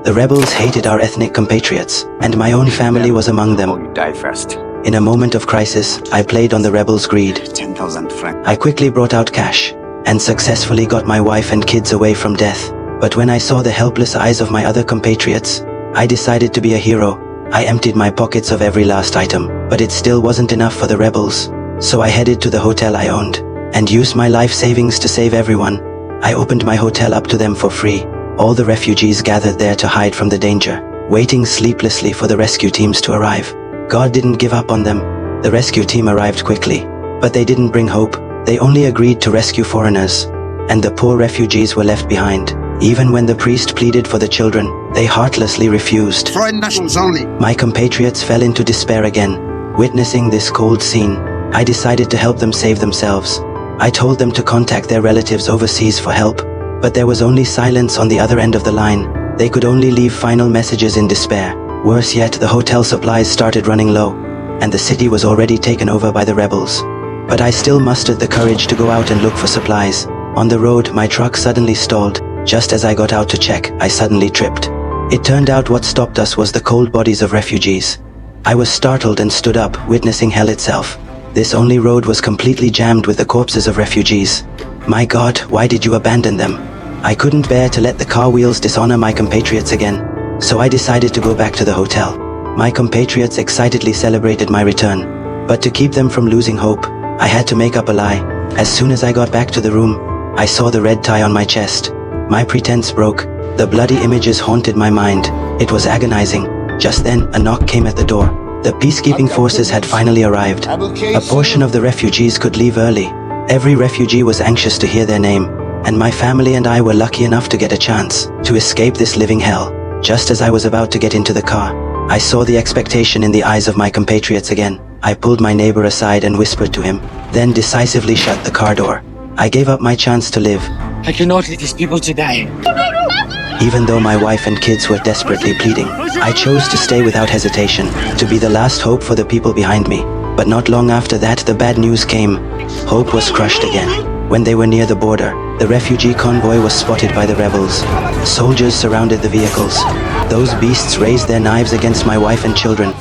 The rebels hated our ethnic compatriots, and my own family was among them. You die first. In a moment of crisis, I played on the rebels' greed. 10,000 francs. I quickly brought out cash, and successfully got my wife and kids away from death. But when I saw the helpless eyes of my other compatriots, I decided to be a hero. I emptied my pockets of every last item, but it still wasn't enough for the rebels. So I headed to the hotel I owned, and used my life savings to save everyone. I opened my hotel up to them for free. All the refugees gathered there to hide from the danger, waiting sleeplessly for the rescue teams to arrive. God didn't give up on them. The rescue team arrived quickly, but they didn't bring hope. They only agreed to rescue foreigners, and the poor refugees were left behind. Even when the priest pleaded for the children, they heartlessly refused. Foreign nationals only. My compatriots fell into despair again. Witnessing this cold scene, I decided to help them save themselves. I told them to contact their relatives overseas for help, but there was only silence on the other end of the line. They could only leave final messages in despair. Worse yet, the hotel supplies started running low, and the city was already taken over by the rebels. But I still mustered the courage to go out and look for supplies. On the road, my truck suddenly stalled. Just as I got out to check, I suddenly tripped. It turned out what stopped us was the cold bodies of refugees. I was startled and stood up, witnessing hell itself. This only road was completely jammed with the corpses of refugees. My God, why did you abandon them? I couldn't bear to let the car wheels dishonor my compatriots again, so I decided to go back to the hotel. My compatriots excitedly celebrated my return, but to keep them from losing hope, I had to make up a lie. As soon as I got back to the room, I saw the red tie on my chest. My pretense broke. The bloody images haunted my mind. It was agonizing. Just then, a knock came at the door. The peacekeeping forces had finally arrived. A portion of the refugees could leave early. Every refugee was anxious to hear their name, and my family and I were lucky enough to get a chance to escape this living hell. Just as I was about to get into the car, I saw the expectation in the eyes of my compatriots again. I pulled my neighbor aside and whispered to him, then decisively shut the car door. I gave up my chance to live. I cannot let these people to die. Even though my wife and kids were desperately pleading, I chose to stay without hesitation, to be the last hope for the people behind me. But not long after that, the bad news came. Hope was crushed again. When they were near the border, the refugee convoy was spotted by the rebels. Soldiers surrounded the vehicles. Those beasts raised their knives against my wife and children.